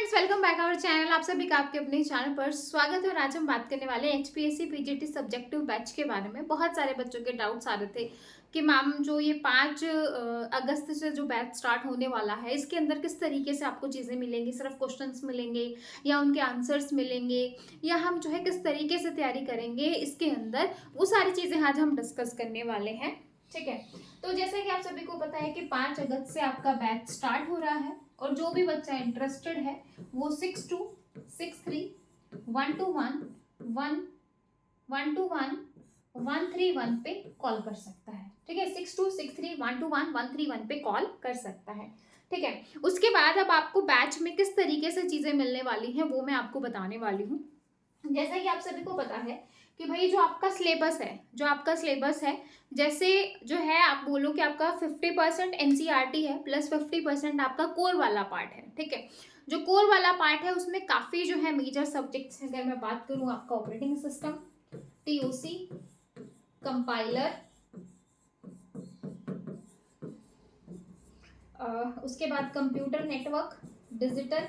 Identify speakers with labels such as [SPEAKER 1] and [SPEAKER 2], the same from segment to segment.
[SPEAKER 1] Friends, welcome back our channel. आप सभी का आपके अपने चैनल पर स्वागत है। और आज हम बात करने वाले हैं एचपीएससी पीजीटी सब्जेक्टिव बैच के बारे में। बहुत सारे बच्चों के डाउट्स आ रहे थे कि मैम जो ये 5 अगस्त से जो बैच स्टार्ट होने वाला है, इसके अंदर किस तरीके से आपको चीज़ें मिलेंगी, सिर्फ क्वेश्चंस मिलेंगे या उनके आंसर्स मिलेंगे, या हम जो है किस तरीके से तैयारी करेंगे इसके अंदर, वो सारी चीज़ें आज हम डिस्कस करने वाले हैं। ठीक है, तो जैसे कि आप सभी को पता है कि 5 अगस्त से आपका बैच स्टार्ट हो रहा है और जो भी बच्चा इंटरेस्टेड है वो 6263 121 131 पे कॉल कर सकता है। ठीक है, 6263 121 131 पे कॉल कर सकता है। ठीक है, उसके बाद अब आपको बैच में किस तरीके से चीजें मिलने वाली हैं वो मैं आपको बताने वाली हूँ। जैसा कि आप सभी को पता है कि भाई जो आपका सिलेबस है, जैसे जो है आप बोलो कि आपका 50% एनसीईआरटी है प्लस 50% आपका कोर वाला पार्ट है। ठीक है, जो कोर वाला पार्ट है उसमें काफ़ी जो है मेजर सब्जेक्ट्स हैं। अगर मैं बात करूँ आपका ऑपरेटिंग सिस्टम, टीओसी, कंपाइलर, उसके बाद computer network, digital,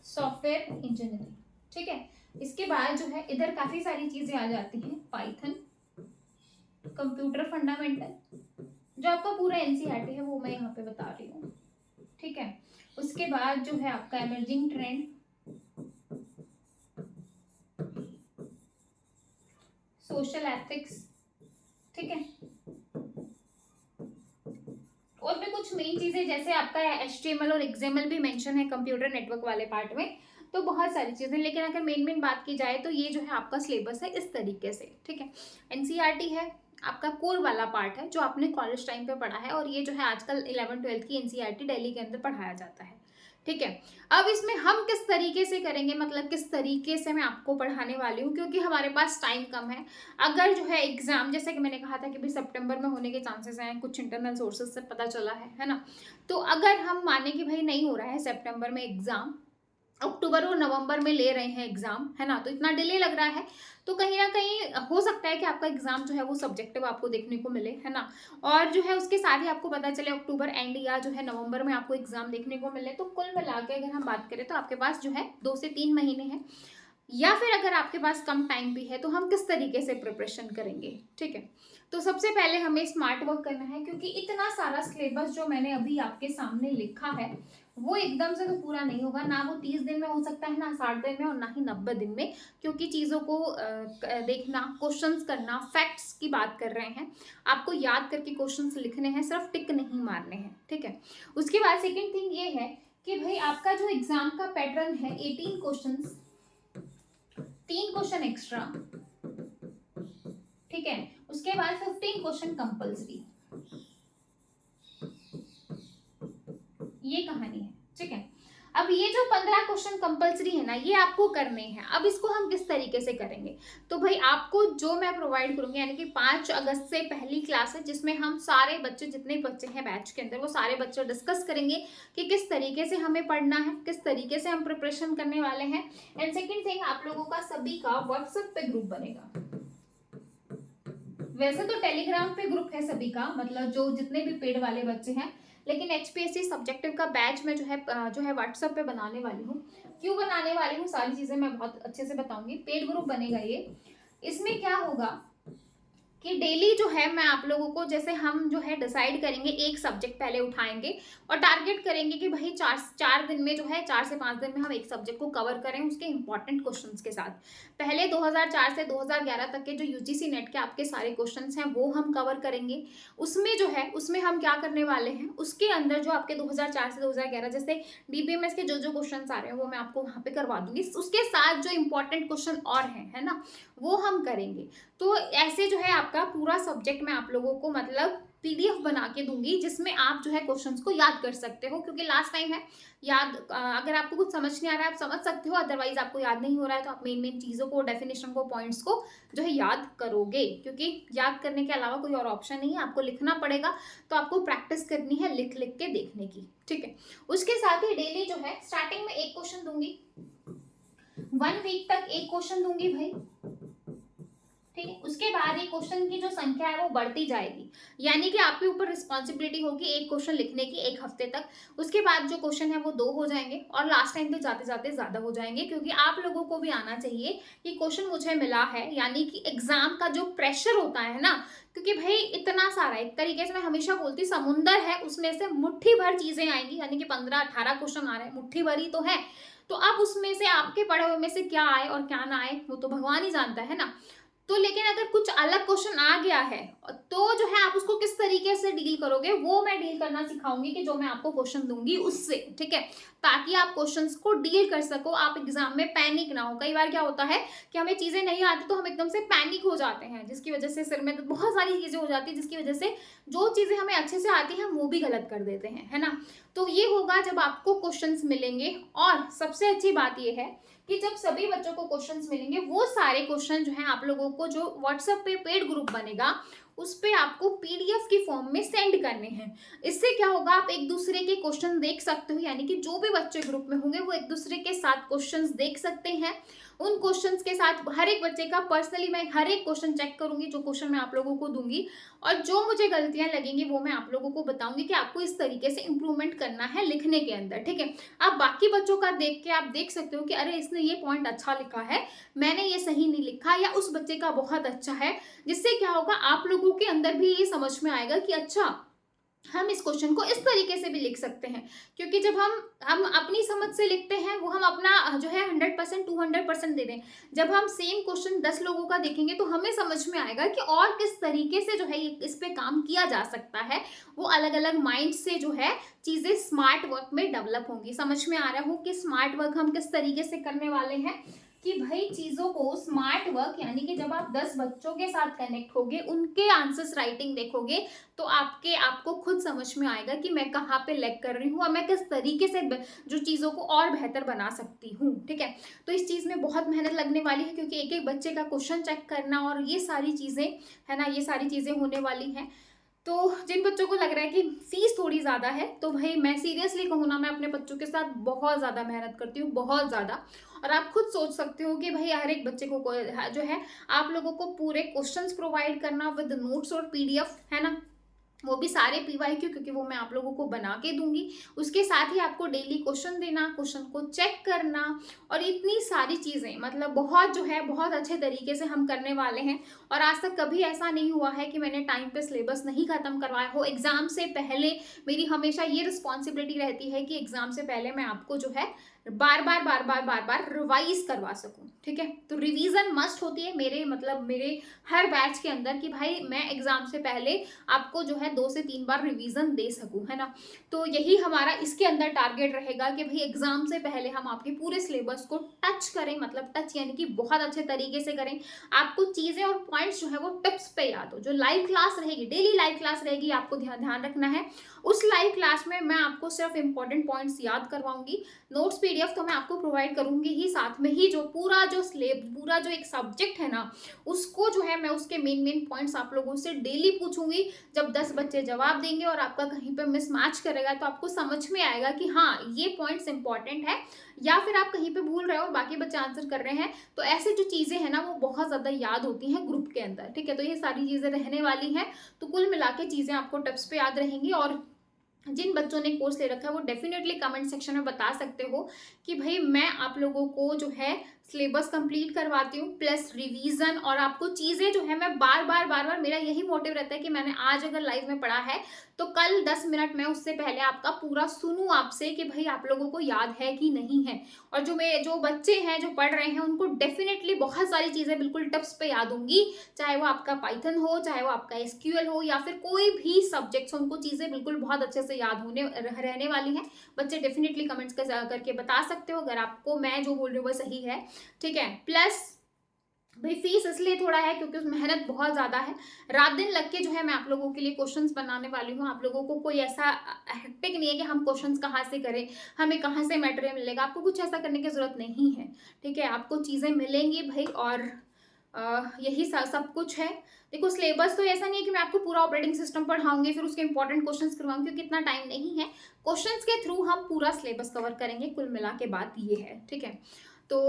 [SPEAKER 1] software engineering. ठीक है, इसके बाद जो है इधर काफ़ी सारी चीज़ें आ जाती हैं, पाइथन, कंप्यूटर फंडामेंटल, जो आपका पूरा एनसीईआरटी है वो मैं यहाँ पे बता रही हूँ। ठीक है, उसके बाद जो है आपका इमर्जिंग ट्रेंड, सोशल एथिक्स। ठीक है, और भी कुछ मेन चीजें जैसे आपका एचटीएमएल और एक्सएमएल भी मेंशन है कंप्यूटर नेटवर्क वाले पार्ट में। तो बहुत सारी चीजें, लेकिन अगर मेन बात की जाए तो ये जो है आपका सिलेबस है इस तरीके से। ठीक है, एनसीईआरटी है, आपका कोर वाला पार्ट है जो आपने कॉलेज टाइम पे पढ़ा है, और ये जो है आजकल 11th-12th की एनसीईआरटी दिल्ली के अंदर पढ़ाया जाता है। ठीक है, अब इसमें हम किस तरीके से करेंगे, मतलब किस तरीके से मैं आपको पढ़ाने वाली हूँ, क्योंकि हमारे पास टाइम कम है। अगर जो है एग्जाम, जैसे कि मैंने कहा था कि भाई सितंबर में होने के चांसेस हैं, कुछ इंटरनल सोर्सेज से पता चला है ना। तो अगर हम माने कि भाई नहीं हो रहा है सितंबर में एग्जाम, अक्टूबर और नवंबर में ले रहे हैं एग्जाम, है ना, तो इतना डिले लग रहा है, तो कहीं ना कहीं हो सकता है कि आपका एग्जाम जो है वो सब्जेक्टिव आपको देखने को मिले, है ना। और जो है उसके साथ ही आपको पता चले अक्टूबर एंड या जो है नवंबर में आपको एग्जाम देखने को मिले, तो कुल मिला के अगर हम बात करें तो आपके पास जो है 2 से 3 महीने हैं। या फिर अगर आपके पास कम टाइम भी है तो हम किस तरीके से प्रिपरेशन करेंगे। ठीक है, तो सबसे पहले हमें स्मार्ट वर्क करना है, क्योंकि इतना सारा सिलेबस जो मैंने अभी आपके सामने लिखा है वो एकदम से तो पूरा नहीं होगा ना। वो 30 दिन में हो सकता है, ना 60 दिन में, और ना ही 90 दिन में, क्योंकि चीज़ों को देखना, क्वेश्चंस करना, फैक्ट्स की बात कर रहे हैं, आपको याद करके क्वेश्चंस लिखने हैं, सिर्फ टिक नहीं मारने हैं। ठीक है, उसके बाद सेकेंड थिंग ये है कि भाई आपका जो एग्जाम का पैटर्न है, 18 क्वेश्चन, 3 क्वेश्चन एक्स्ट्रा। ठीक है, उसके बाद 15 क्वेश्चन कंपल्सरी, ये कहानी है। ठीक है, अब ये जो 15 क्वेश्चन कंपल्सरी है ना, ये आपको करने हैं। अब इसको हम किस तरीके से करेंगे, तो भाई आपको जो मैं प्रोवाइड करूंगी, यानी कि 5 अगस्त से पहली क्लास है जिसमें हम सारे बच्चे, जितने बच्चे हैं बैच के अंदर, वो सारे बच्चे डिस्कस करेंगे कि किस तरीके से हमें पढ़ना है, किस तरीके से हम प्रिपरेशन करने वाले हैं। एंड सेकेंड थिंग, आप लोगों का सभी का व्हाट्सएप पे ग्रुप बनेगा। वैसे तो टेलीग्राम पे ग्रुप है सभी का, मतलब जो जितने भी पेड वाले बच्चे हैं, लेकिन एचपीएससी सब्जेक्टिव का बैच में जो है व्हाट्सएप पे बनाने वाली हूँ। क्यों बनाने वाली हूँ, सारी चीजें मैं बहुत अच्छे से बताऊंगी। पेड ग्रुप बनेगा ये। इसमें क्या होगा कि डेली जो है मैं आप लोगों को, जैसे हम जो है डिसाइड करेंगे, एक सब्जेक्ट पहले उठाएंगे और टारगेट करेंगे कि भाई 4 दिन में जो है, 4 से 5 दिन में हम एक सब्जेक्ट को कवर करें उसके इंपॉर्टेंट क्वेश्चंस के साथ। पहले 2004 से 2011 तक के जो यूजीसी नेट के आपके सारे क्वेश्चंस हैं वो हम कवर करेंगे। उसमें जो है, उसमें हम क्या करने वाले हैं, उसके अंदर जो आपके 2004 से 2011 जैसे डीबीएमएस के जो क्वेश्चन आ रहे हैं वो मैं आपको वहाँ पे करवा दूंगी। उसके साथ जो इंपॉर्टेंट क्वेश्चन और हैं, है ना, वो हम करेंगे। तो ऐसे जो है आपका पूरा सब्जेक्ट मैं आप लोगों को मतलब पीडीएफ बना के दूंगी, जिसमें आप जो है क्वेश्चंस को याद कर सकते हो, क्योंकि लास्ट टाइम है याद, अगर आपको कुछ समझ नहीं आ रहा है आप समझ सकते हो, अदरवाइज आपको याद नहीं हो रहा है तो आप मेन चीज़ों को, डेफिनेशन को, पॉइंट्स को जो है याद करोगे, क्योंकि याद करने के अलावा कोई और ऑप्शन नहीं है, आपको लिखना पड़ेगा। तो आपको प्रैक्टिस करनी है लिख लिख के देखने की। ठीक है, उसके साथ ही डेली जो है स्टार्टिंग में एक क्वेश्चन दूंगी, 1 वीक तक एक क्वेश्चन दूंगी भाई। ठीक है। उसके बाद ये क्वेश्चन की जो संख्या है वो बढ़ती जाएगी, यानी कि आपके ऊपर रिस्पॉन्सिबिलिटी होगी एक क्वेश्चन लिखने की एक हफ्ते तक। उसके बाद जो क्वेश्चन है वो 2 हो जाएंगे और लास्ट टाइम पे जाते जाते ज्यादा हो जाएंगे, क्योंकि आप लोगों को भी आना चाहिए कि क्वेश्चन मुझे मिला है, यानी कि एग्जाम का जो प्रेशर होता है ना, क्योंकि भाई इतना सारा, एक तरीके से मैं हमेशा बोलती समुंदर है, उसमें से मुट्ठी भर चीजें आएंगी, यानी कि 15-18 क्वेश्चन आ रहे हैं, मुट्ठी भर ही तो है। तो अब उसमें से आपके पढ़े हुए में से क्या आए और क्या ना आए वो तो भगवान ही जानता है ना। तो लेकिन अगर कुछ अलग क्वेश्चन आ गया है तो जो है आप उसको किस तरीके से डील करोगे वो मैं डील करना सिखाऊंगी, कि जो मैं आपको क्वेश्चन दूंगी उससे, ठीक है, ताकि आप क्वेश्चंस को डील कर सको, आप एग्जाम में पैनिक ना हो। कई बार क्या होता है कि हमें चीजें नहीं आती तो हम एकदम से पैनिक हो जाते हैं, जिसकी वजह से सिर में बहुत सारी चीजें हो जाती है, जिसकी वजह से जो चीजें हमें अच्छे से आती हैं वो भी गलत कर देते हैं, है ना। तो ये होगा जब आपको क्वेश्चंस मिलेंगे। और सबसे अच्छी बात ये है कि जब सभी बच्चों को क्वेश्चंस मिलेंगे, वो सारे क्वेश्चन जो है आप लोगों को जो व्हाट्सएप पे पेड ग्रुप बनेगा उस पे आपको पीडीएफ की फॉर्म में सेंड करने हैं। इससे क्या होगा, आप एक दूसरे के क्वेश्चन देख सकते हो, यानी कि जो भी बच्चे ग्रुप में होंगे वो एक दूसरे के साथ क्वेश्चंस देख सकते हैं। उन क्वेश्चंस के साथ हर एक बच्चे का पर्सनली मैं हर एक क्वेश्चन चेक करूंगी, जो क्वेश्चन मैं आप लोगों को दूंगी, और जो मुझे गलतियां लगेंगी वो मैं आप लोगों को बताऊंगी कि आपको इस तरीके से इंप्रूवमेंट करना है लिखने के अंदर, ठीक है। आप बाकी बच्चों का देख के आप देख सकते हो कि अरे इसने ये पॉइंट अच्छा लिखा है, मैंने ये सही नहीं लिखा, या उस बच्चे का बहुत अच्छा है। जिससे क्या होगा, आप लोगों के अंदर भी ये समझ में आएगा कि अच्छा हम इस क्वेश्चन को इस तरीके से भी लिख सकते हैं। क्योंकि जब हम अपनी समझ से लिखते हैं वो हम अपना जो है 100% 200% दे दें। जब हम सेम क्वेश्चन 10 लोगों का देखेंगे तो हमें समझ में आएगा कि और किस तरीके से जो है इस पे काम किया जा सकता है। वो अलग अलग माइंड से जो है चीजें स्मार्ट वर्क में डेवलप होंगी। समझ में आ रहा हो कि स्मार्ट वर्क हम किस तरीके से करने वाले हैं, कि भाई चीजों को स्मार्ट वर्क, यानी कि जब आप 10 बच्चों के साथ कनेक्ट होगे, उनके आंसर्स राइटिंग देखोगे, तो आपको खुद समझ में आएगा कि मैं कहाँ पे लैग कर रही हूँ और मैं किस तरीके से जो चीजों को और बेहतर बना सकती हूँ, ठीक है। तो इस चीज में बहुत मेहनत लगने वाली है, क्योंकि एक एक बच्चे का क्वेश्चन चेक करना और ये सारी चीजें है ना, ये सारी चीजें होने वाली हैं। तो जिन बच्चों को लग रहा है कि फीस थोड़ी ज़्यादा है, तो भाई मैं सीरियसली कहूँ ना, मैं अपने बच्चों के साथ बहुत ज़्यादा मेहनत करती हूँ, बहुत ज़्यादा। और आप खुद सोच सकते हो कि भाई हर एक बच्चे को जो है आप लोगों को पूरे क्वेश्चंस प्रोवाइड करना विद नोट्स और पीडीएफ, है ना, वो भी सारे पीवाईक्यू, क्योंकि वो मैं आप लोगों को बना के दूंगी। उसके साथ ही आपको डेली क्वेश्चन देना, क्वेश्चन को चेक करना, और इतनी सारी चीज़ें, मतलब बहुत जो है बहुत अच्छे तरीके से हम करने वाले हैं। और आज तक कभी ऐसा नहीं हुआ है कि मैंने टाइम पे सिलेबस नहीं खत्म करवाया हो। एग्जाम से पहले मेरी हमेशा ये रिस्पॉन्सिबिलिटी रहती है कि एग्जाम से पहले मैं आपको जो है बार बार बार बार बार बार रिवाइज करवा सकूं, ठीक है। तो रिवीजन मस्ट होती है मेरे हर बैच के अंदर, कि भाई मैं एग्जाम से पहले आपको जो है 2 से 3 बार रिवीजन दे सकूं, है ना। तो यही हमारा इसके अंदर टारगेट रहेगा कि भाई एग्जाम से पहले हम आपके पूरे सिलेबस को टच करें, मतलब टच यानी कि बहुत अच्छे तरीके से करें। आपको चीजें और पॉइंट्स जो है वो टिप्स पे याद हो। जो लाइव क्लास रहेगी, डेली लाइव क्लास रहेगी, आपको ध्यान रखना है उस लाइव क्लास में मैं आपको सिर्फ इंपॉर्टेंट पॉइंट्स याद करवाऊंगी। नोट्स पीडीएफ तो मैं आपको प्रोवाइड करूंगी ही, साथ में ही जो पूरा जो एक सब्जेक्ट है ना, उसको जो है मैं उसके मेन पॉइंट्स आप लोगों से डेली पूछूंगी। जब 10 बच्चे जवाब देंगे और आपका कहीं पे मिसमैच करेगा तो आपको समझ में आएगा कि हाँ ये पॉइंट्स इंपॉर्टेंट है, या फिर आप कहीं पे भूल रहे हो और बाकी बच्चे आंसर कर रहे हैं। तो ऐसे जो चीजें हैं ना वो बहुत ज्यादा याद होती हैं ग्रुप के अंदर, ठीक है। तो ये सारी चीजें रहने वाली हैं। तो कुल मिला के चीजें आपको टिप्स पे याद रहेंगी। और जिन बच्चों ने कोर्स ले रखा है वो डेफिनेटली कमेंट सेक्शन में बता सकते हो कि भाई मैं आप लोगों को जो है सिलेबस कंप्लीट करवाती हूँ प्लस रिवीजन, और आपको चीज़ें जो है मैं बार बार मेरा यही मोटिव रहता है कि मैंने आज अगर लाइव में पढ़ा है तो कल 10 मिनट में उससे पहले आपका पूरा सुनूं आपसे कि भाई आप लोगों को याद है कि नहीं है। और जो बच्चे हैं जो पढ़ रहे हैं उनको डेफिनेटली बहुत सारी चीज़ें बिल्कुल टिप्स पे याद होंगी, चाहे वो आपका पाइथन हो, चाहे वो आपका एसक्यूएल हो, या फिर कोई भी सब्जेक्ट्स हो, उनको चीज़ें बिल्कुल बहुत अच्छे से याद रहने वाली हैं। बच्चे डेफिनेटली कमेंट्स करके बता सकते हो अगर आपको मैं जो बोल रही हूँ वो सही है, ठीक है। प्लस भाई फीस इसलिए थोड़ा है क्योंकि उस मेहनत बहुत ज़्यादा है, रात दिन लग के जो है मैं आप लोगों के लिए क्वेश्चंस बनाने वाली हूँ। आप लोगों को कोई ऐसा हेक्टिक नहीं है कि हम क्वेश्चंस कहाँ से करें, हमें कहाँ से मटेरियल मिलेगा, आपको कुछ ऐसा करने की ज़रूरत नहीं है, ठीक है। आपको चीज़ें मिलेंगी भाई, और यही सब कुछ है। देखो सिलेबस तो ऐसा नहीं है कि मैं आपको पूरा ऑपरेटिंग सिस्टम पढ़ाऊंगी फिर उसके इंपॉर्टेंट क्वेश्चंस करवाऊंगी, क्योंकि इतना टाइम नहीं है। क्वेश्चंस के थ्रू हम पूरा सिलेबस कवर करेंगे, कुल मिला के बात ये है, ठीक है। तो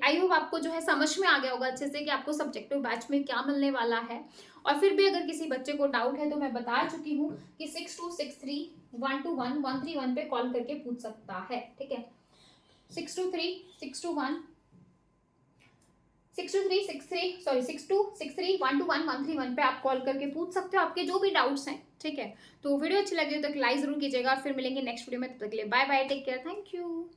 [SPEAKER 1] आई होप आपको जो है समझ में आ गया होगा अच्छे से कि आपको सब्जेक्टिव बैच में क्या मिलने वाला है। और फिर भी अगर किसी बच्चे को डाउट है तो मैं बता चुकी हूँ कि 6263 121 131 पे कॉल करके पूछ सकता है, ठीक है। 6263 121 131 पे आप कॉल करके पूछ सकते हो आपके जो भी डाउट्स हैं, ठीक है। तो वीडियो अच्छी लगी हो तो लाइक जरूर कीजिएगा और फिर मिलेंगे नेक्स्ट वीडियो में, तब तक के लिए bye bye, take care, thank you.